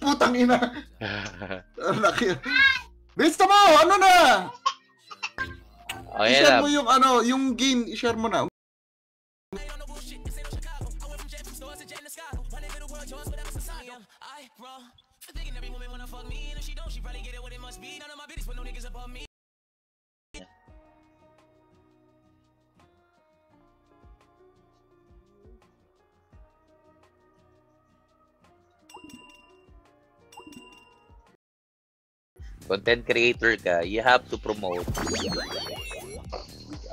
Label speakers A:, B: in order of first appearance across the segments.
A: Putang ina. Basta mo, ano na? I-share mo yung ano, yung game, i-share mo na.
B: Content creator ka, you have to promote.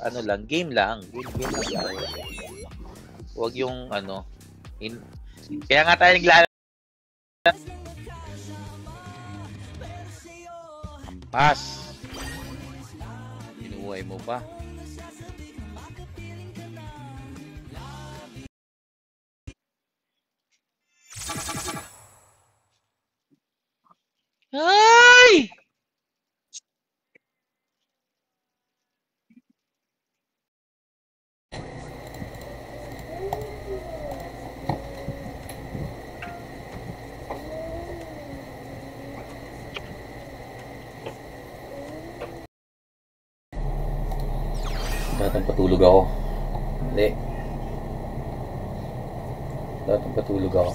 B: Ano lang, game lang. Game lang tayo. Huwag yung ano. Kaya nga tayo naglalaro. Ampas. Binuhay mo ba? Ay! Datang patulog ako. Hindi. Datang patulog ako.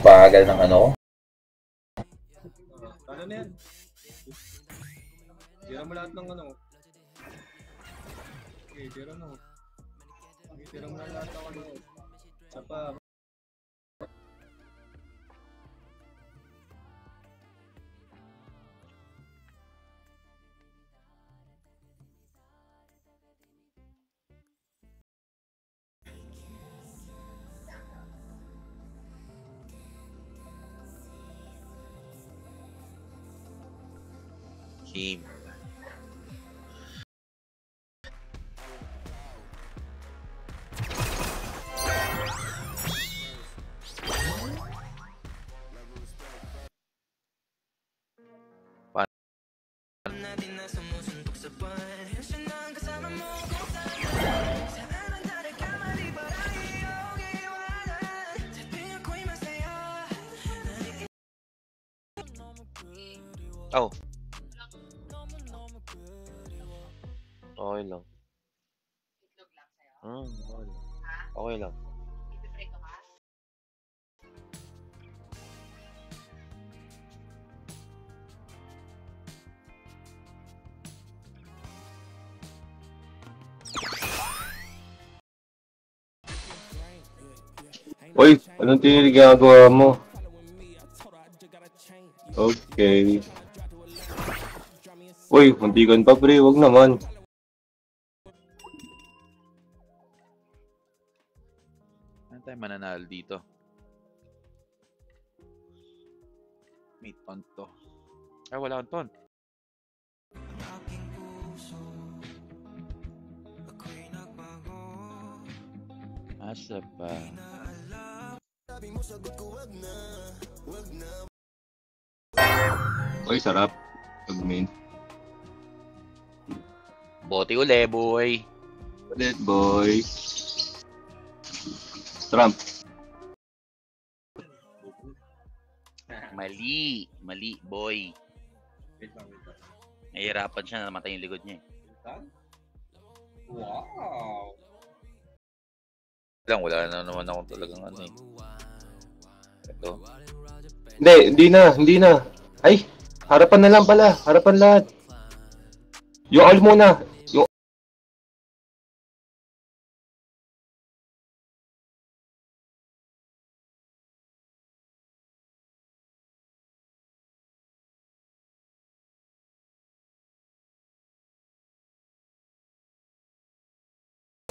B: Bagal ng ano?
C: Ano na yan? Tira mo lahat ng ano. Okay, tira mo. Tira mo lahat ng ano. Sapa.
B: Game. Oh. Okay lang. Okay lang. Okay lang.
C: Uy, anong ginagawa mo? Okay. Uy, muntikan pa pre, wag naman.
B: Ano tayo mananalo dito? May tonto. Ay, wala akong ton. Asa pa?
C: Uy, sarap. Pag-main.
B: Bote uli, boy.
C: Ulit, boy. Trump.
B: Mali. Mali, boy. Nahihirapan siya na namatay yung likod niya.
C: Wow!
B: Wala na naman akong talagang ano eh. Ito.
C: Hindi na. Ay, harapan na lang pala. Harapan lahat. Yung all muna. Yung...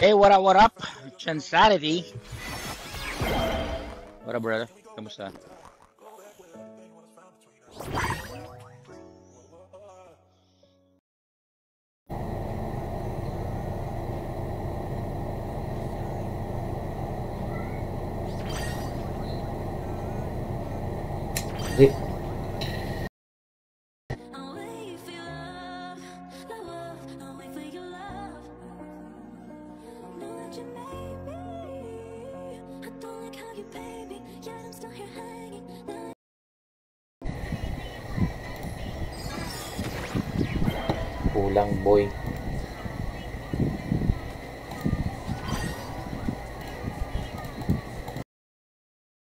B: Hey, what up? Chansanity. What up, brother? Kamusta? kulang, boy.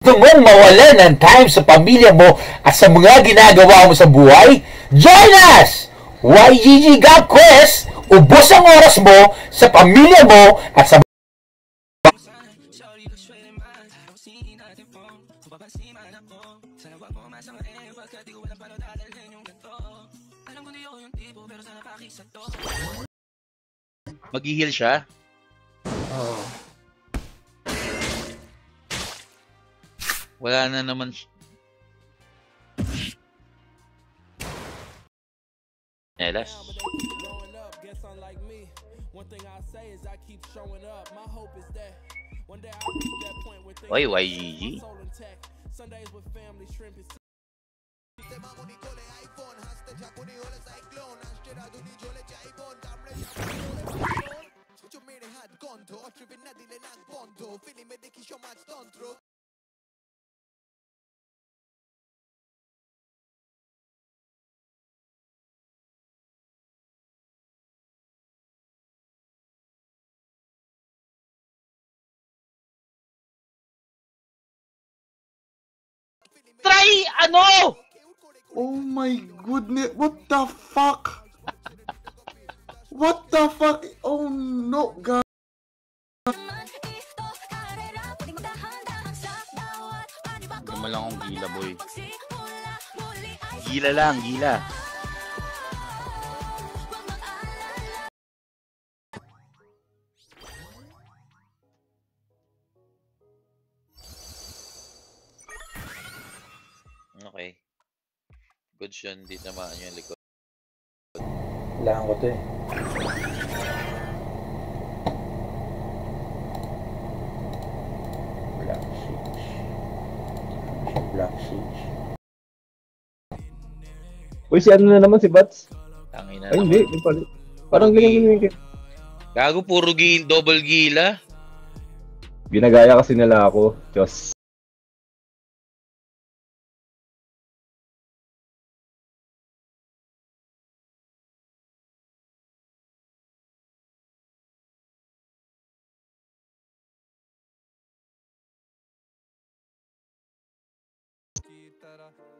D: Gusto mong mawalan ng time sa pamilya mo at sa mga ginagawa mo sa buhay? Join us! YGG Gab Quest! Ubos ang oras mo sa pamilya mo at sa
B: Mag-heal siya?
A: Oo.
B: Wala na naman Nelas. Oy, YGG. Try ano?
A: Oh my goodness, what the fuck? What the fuck? Oh no, God.
B: Gumawa lang akong gila, boy. Gila lang, gila. Okay. Good yun, hindi naman yung likod.
D: Kailangan ko to eh. Black Siege. Black Siege.
C: Uy, si ano na naman, si Bats?
B: Tangina
C: Ay,
B: naman.
C: hindi pala. Parang ganyan.
B: Gago, puro double gila.
C: Ginagaya kasi nila ako. Diyos.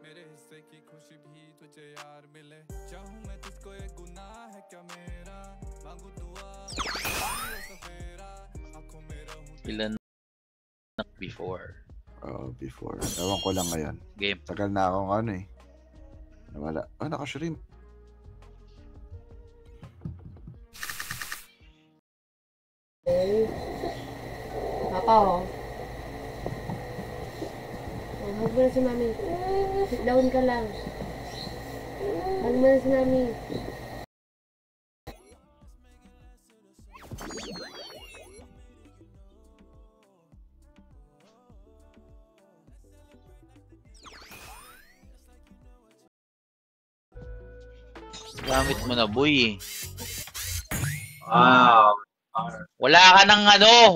E: मेरे हिस्से की खुशी भी तुझे यार मिले चाहूं मैं तुझको एक गुनाह है क्या मेरा मांगू दुआ सफेरा आंखों में रहूं
B: Ilan na before.
A: Before. Ewan ko lang ngayon.
B: Game.
A: Tagal na akong ano eh. Nawala. Ah, naka-shrimp.
F: Papa, oh. Huwag mo na si Mami. Sit down ka lang. Huwag mo na si Mami.
B: Gamit mo na, boy.
C: Wow.
B: Wala ka ng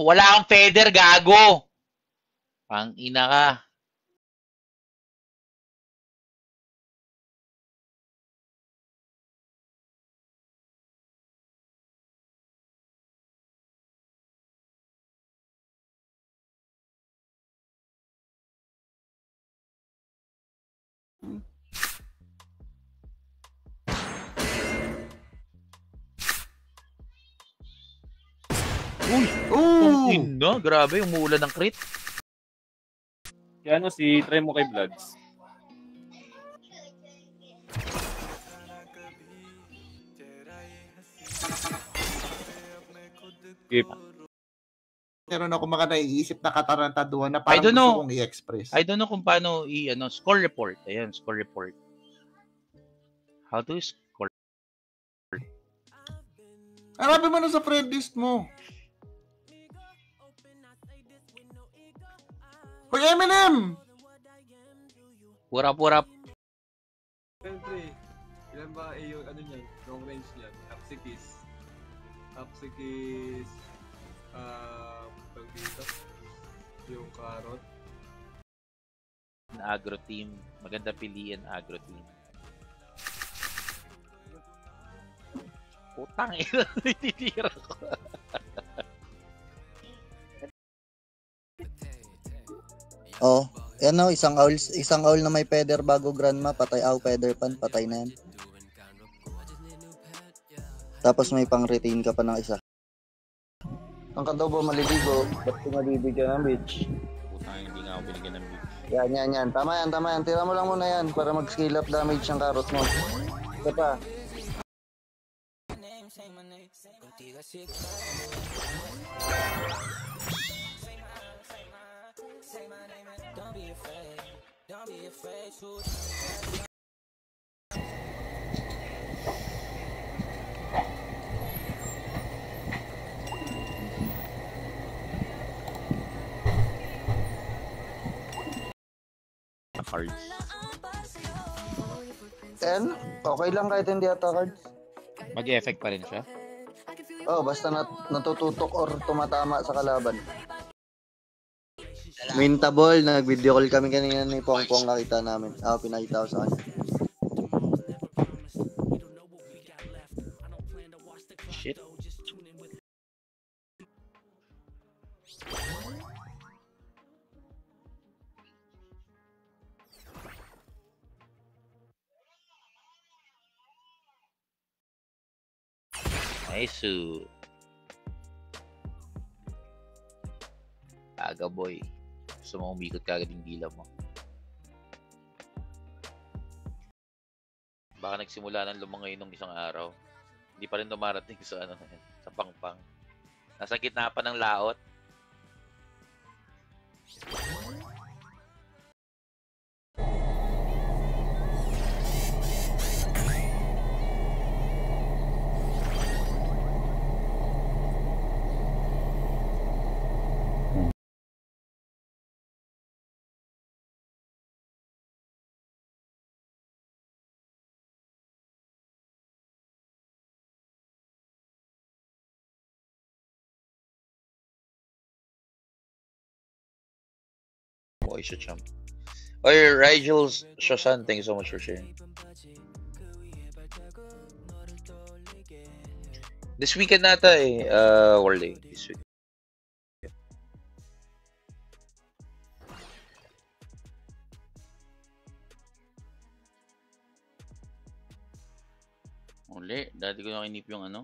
B: wala kang feather, gago. Pang ina ka. Uy!
A: Oh!
B: Ina, grabe, umuulan ng crit.
G: Kaya ano, si try mo kay Bloods. Skip.
A: Meron ako mga naiisip na katarantaduhan na
B: I
A: parang
B: don't know.
A: gusto kong i-express.
B: I don't know kung paano score report. Ayan, score report. How to score?
A: Hanapin mo na sa friend list mo. Hoy, Eminem!
B: What up?
E: Siyempre, ilan ba yung ano niyan, long range niyan? Apsikis, tawag dito, yung carrot.
B: Agro team. Maganda piliin agro team. Putang ina, tinitira ko.
H: Oh, yan o, isang owl na may feather bago grandma, patay feather pan, patay na yan. Tapos may pang-retain ka pa ng isa. Ang ka daw ba maliligo? Ba't tumalibig ka ng bitch?
B: Putang hindi nga ako binigyan ng bitch.
H: Yan. Tama yan. Tira mo lang muna yan para mag-scale up damage ng carrot mo. Ito pa.
B: Cards.
H: And, okay lang kahit hindi ata cards.
B: Mag-effect pa rin siya?
H: Oh, basta natututok or tumatama sa kalaban. Mintable, nag-video call kami kanina ni Pongpong, nakita namin. Pinakita ko sa kanya.
B: Shit. Nice. Aga boy. Gusto mo umikot ka agad yung dila mo. Baka nagsimula ng lumangay nung isang araw. Hindi pa rin dumarating sa sa pangpang. Nasa gitna pa ng laot. Boy, siya champ. Oy, Rigel Shosan, thank you so much for sharing. This weekend nata World Day. This week. Uli, dati ko nakinip yung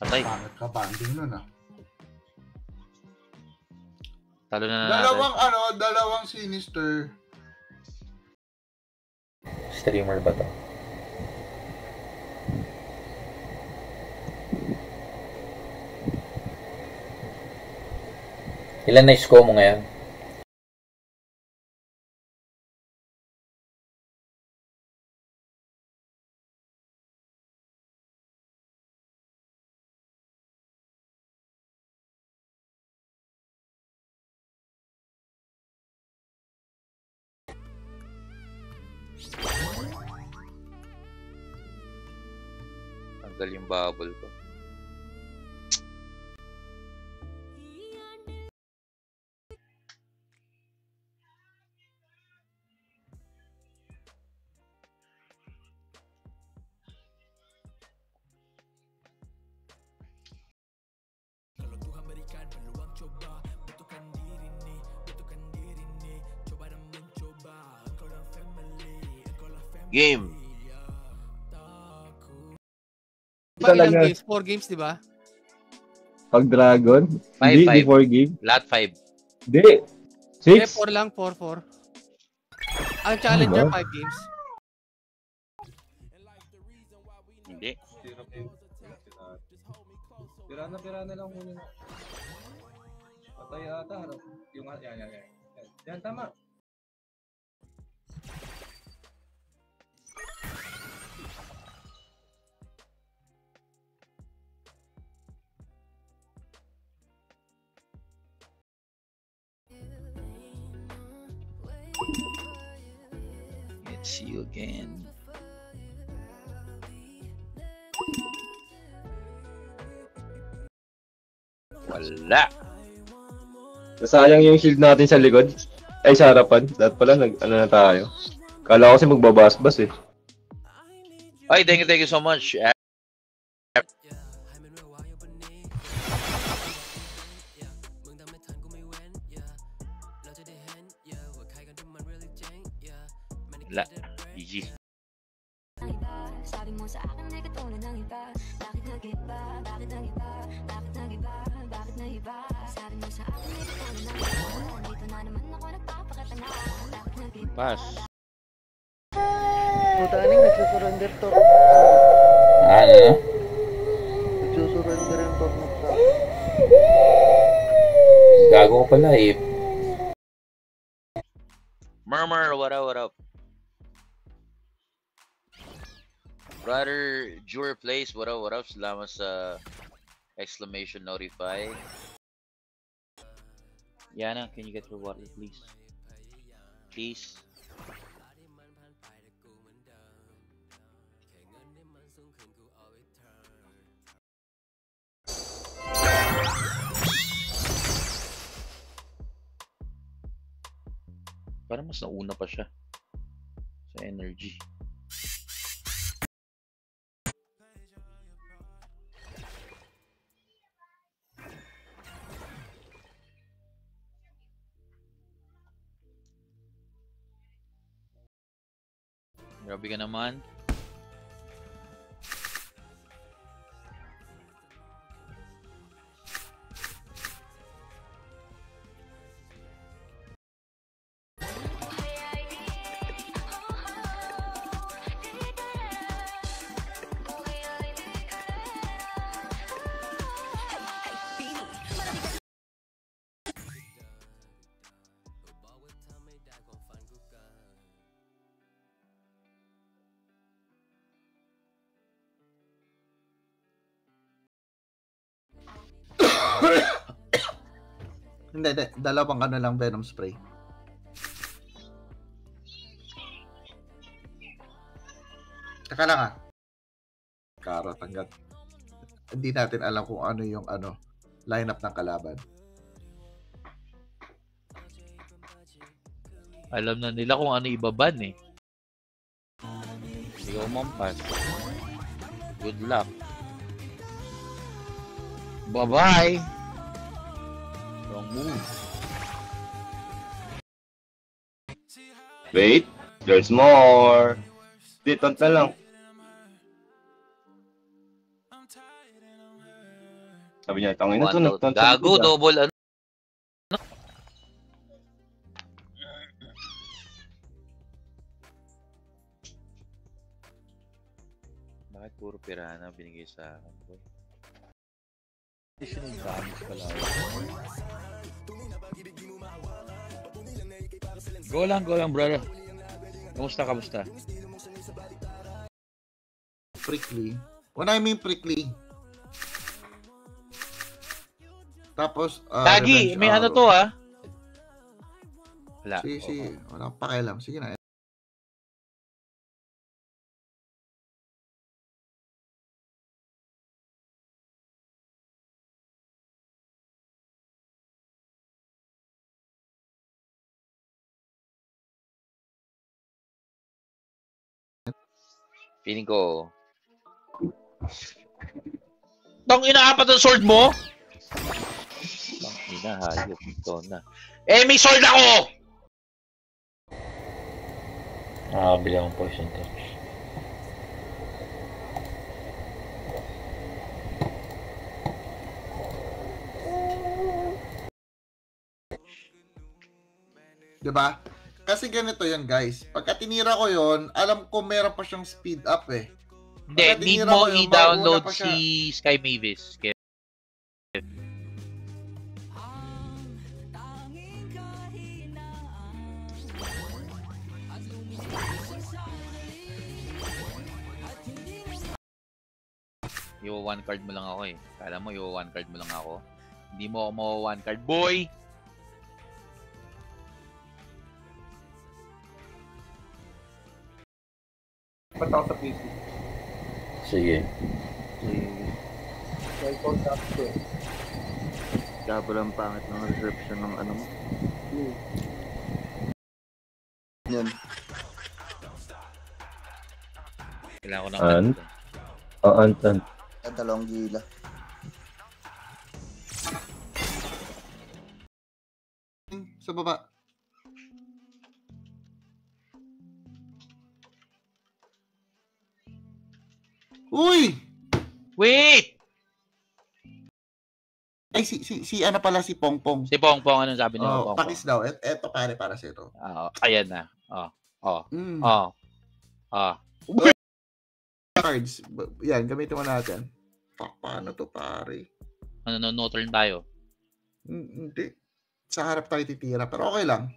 B: Patay.
A: Bakit ka banding nun
B: Talo na natin.
A: Dalawang sinister.
D: Streamer ba to? Ilan na score mo ngayon?
B: Tanggal yung bubble ko. Game.
I: Ilang games? 4 games, di ba?
C: Pag Dragon? Hindi, 4 game.
B: Lahat 5.
C: Hindi. 6?
I: 4 lang, 4. Ang Challenger, 5 games.
B: Hindi.
G: Pira na lang muna. Patay ata, harap. Yung yan. Yan, tama.
B: See you again. Wala.
C: Nasayang yung shield natin sa likod. Ay, sa harapan. Dapat pala, na tayo. Kala ko kasi magbabasbas .
B: Ay, thank you so much. GG.
J: Sabi mo sa akin ay katulad ng iba. Bakit nag-iba? Bakit nag-iba? Bakit nag-iba? Bakit nag-iba? Sabi mo sa akin ay katulad ng iba. Dito na naman ako nagpapakatanga. Bakit nag-iba?
B: Pass.
H: Puta aning nagsusurrender to.
D: Ano?
H: Nagsusurrender yung top na sa.
D: Gago ko pala eh.
B: Murmur, what up? Brother Jure Place, what up? Salamat sa exclamation notify. Yana, can you get your water, please? Please. Parang mas nauna pa siya sa energy. Grabe ka naman.
A: Hindi. Dalawang ano lang venom spray. Teka lang Karot hanggat hindi natin alam kung ano yung lineup ng kalaban.
B: Alam na nila kung ano ibaban eh. Ikaw mampas. Good luck. Bye-bye. Wrong move.
C: Wait, there's more. Dito na lang. Sabi niya, tangin na to.
B: Gago, double ano? Bakit puro pirana binigay sa akin, boy? Additional damage pala. Go lang, brother. Kamusta?
A: Prickly. When I mean prickly. Tapos,
B: Tagi, may ano to Wala.
A: Sige. Wala akong pakialam. Sige na.
B: Feeling ko. Tang inaapat ang sword mo? Tang ina, hayop. Ito na. May sword ako!
D: Nakakabili akong poison touch.
A: Diba? Kasi ganito yan guys. Pagka tinira ko yon, alam ko meron pa siyang speed up eh.
B: Hindi, need mo i-download si Sky Mavis. One card mo lang ako eh. Kala mo one card mo lang ako. Hindi mo ako one card, boy!
G: Punta ako sa PC.
D: Sige.
G: Cellphone tap ko eh.
H: Double ang pangit ng reception ng ano mo. Yan.
B: Kailangan ko ng
C: Ant. Ant.
H: Dalawang gila.
A: Sa baba. Uy!
B: Wait!
A: Ay, si ano pala, si Pongpong.
B: Si Pongpong, anong sabi niyo?
A: Oh, pakis daw. Eto pare, para sa ito.
B: Ayan na.
A: Mm.
B: Cards.
A: Yan, gamitin mo natin. Paano to, pare?
B: Ano, no turn tayo?
A: Hindi. Sa harap tayo titira, pero okay lang.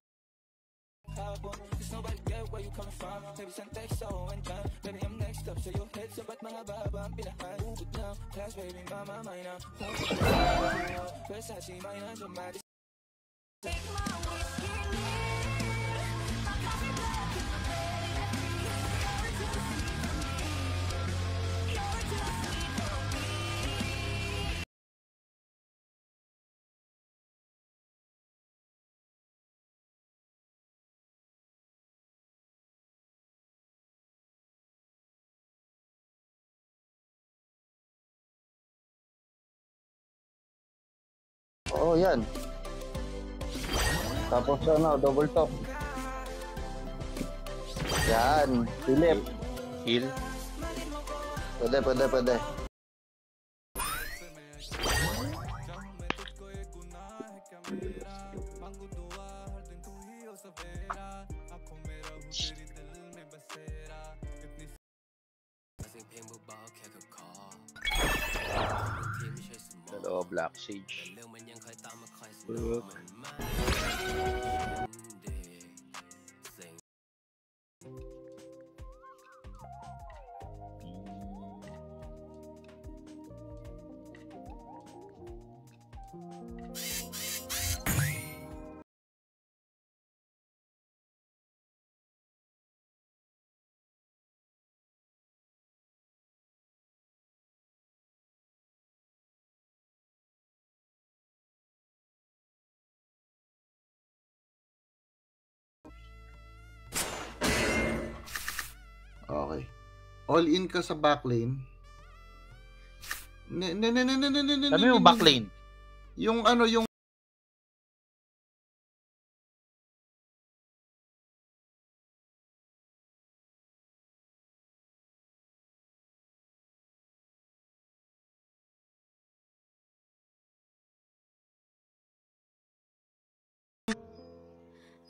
H: Oo, yan. Tapos ano, double top. Yan, Philip.
B: Heal.
H: Pwede.
B: Dalawa Black Sage.
A: Okay. All in ka sa backlane.
B: Sabi mo backlane?
A: Yung ano, yung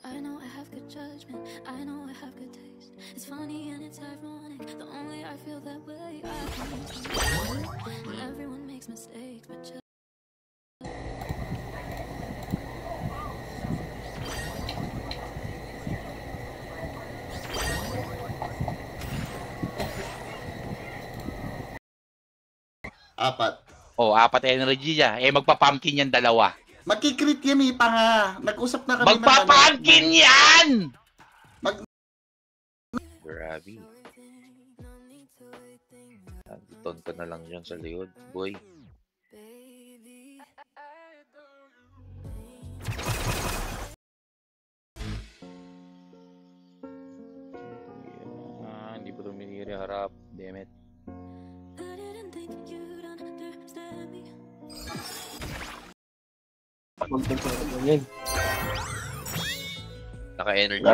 J: I know I have good judgment, I know I have good taste. It's funny and it's ironic, the only I feel that way. I can everyone makes mistakes, but just
A: apat.
B: Oh, 4 energy niya. Magpa-pumpkin yan dalawa.
A: Magkikrit yan pa nga. Nag-usap na kami.
B: Magpa-pumpkin yan! Grabe. Ton ka na lang dyan sa likod, boy. Hindi pa tuminiri harap. Damn it. Naka-energy.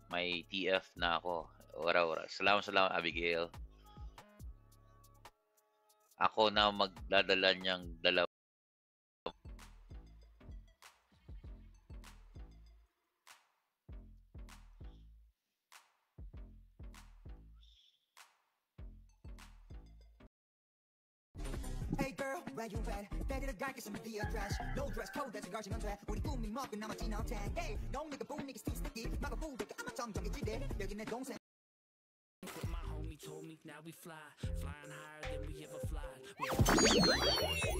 B: May TF na ako. Ora. Salamat, Abigail. Ako na magdadala niyang dalawa.
K: Hey girl, where you at? Better the guy get some the address. No dress code, that's a guard on track. 우리 꿈이 먹고 나만 지나온 tan. Hey, no nigga boo, niggas too sticky. 막아 boo, nigga I'm a 정정해지대. 여기 내 동생.
L: My homie told me now we flying higher than we ever fly.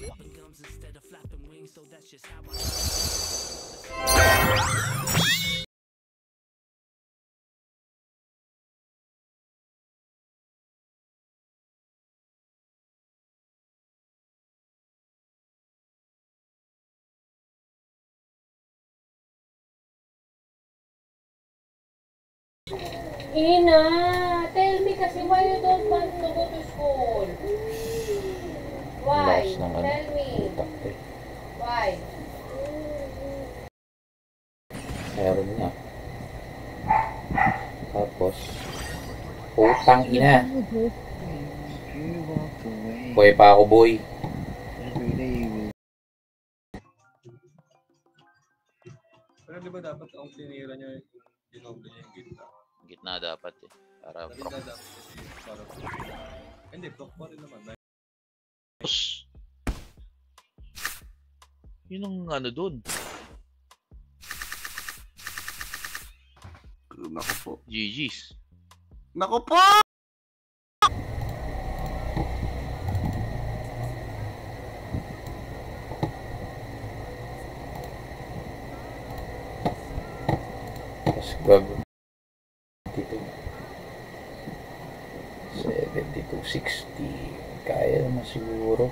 L: Flapping gums instead of flapping wings, so that's just how I.
F: Ina, tell me kasi why you don't want to go to school? Why?
D: Loss ng ano.
F: Tell me. Why?
D: Meron na. Tapos, utang ina. Boy pa ako, boy.
G: Pero di ba dapat ang tinira niya yung dinoble niya yung gitna?
B: Gitna dapat eh. Para
G: Gitna dapat kasi para hindi, proc pa rin naman.
B: Yun ang ano dun.
A: Naku po.
B: GG's.
A: Naku po!
D: Tapos gago. 7260. Kaya naman siguro.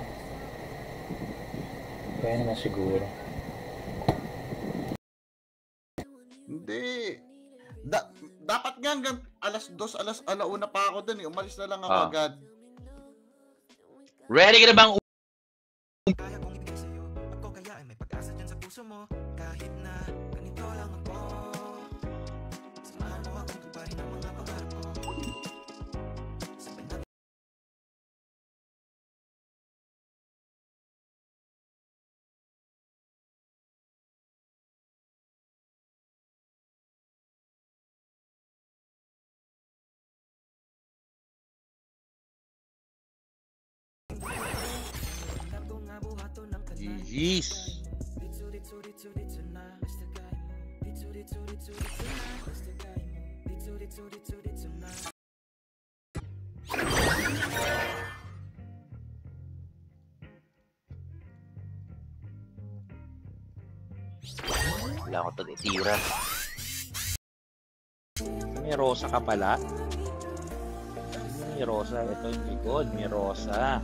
A: Hindi. Dapat nga hanggang alas 2, alauna pa ako dun eh. Umalis na lang ako agad.
B: Ready ka na bang
K: Kaya kong ibigay sa'yo ako, kaya ay may pag-asa dyan sa puso mo. Kahit na ganito lang ako, samahan mo akong tuparin ang mga pangarap ko. Sabay natin
B: GG's. Wala ko ito itira. May rosa ka pala. May rosa. Ito yung likod. May rosa.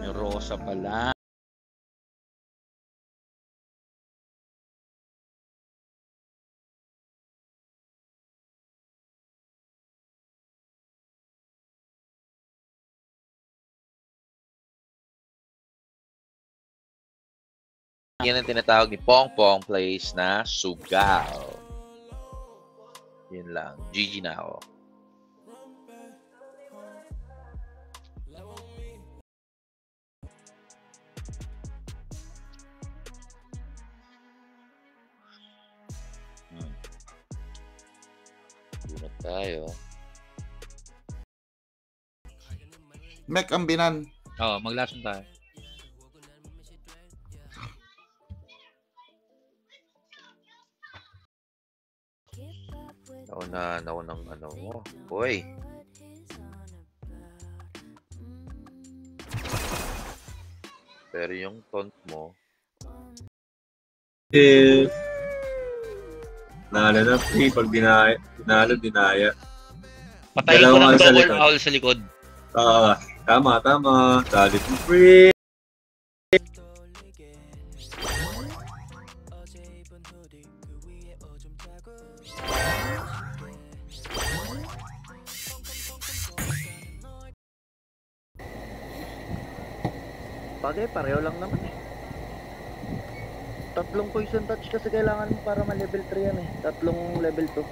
B: May rosa pala. Yan ang tinatawag ni Pongpong Plays na sugal. Yun lang. GG na ako. Bunot tayo.
A: Mek ang binan.
B: Oo, maglason tayo. Naunang ano mo. Boy. Pero yung taunt mo.
C: Nalo na free pag dinaya.
B: Patayin ko ng double owl sa likod.
C: Tama. Dali to free.
H: Bagay, pareho lang naman eh. 3 poison touch kasi kailangan para ma-level 3 yan eh. 3 level 2.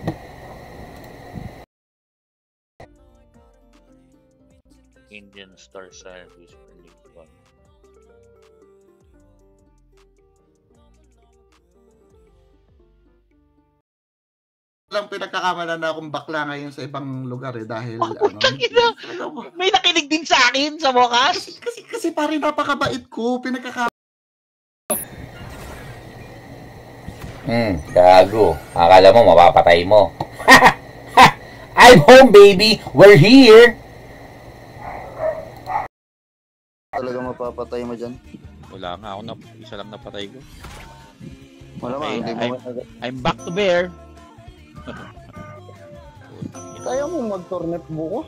B: Indian Star Sign Whisper Link 1.
A: Lang pinagkakamala na akong bakla ngayon sa ibang lugar eh dahil
B: may nakinig din sa akin sa wakas.
A: Kasi pare napakabait ko, pinagkakamala.
D: Gago. Akala mo mapapatay mo. I'm home, baby. We're here.
H: Talaga mapapatay mo dyan?
B: Wala nga ako isa lang napatay ko.
H: Malamang,
B: I'm back to bear.
H: Kaya mo mag-tornet buko?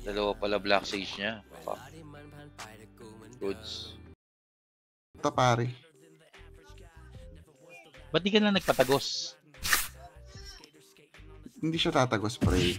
B: Dalawa pala Black Sage niya. fuck. Goods.
A: Ito, pare.
M: Ba't di ka na nagpatagos?
A: Hindi siya tatagos, pre.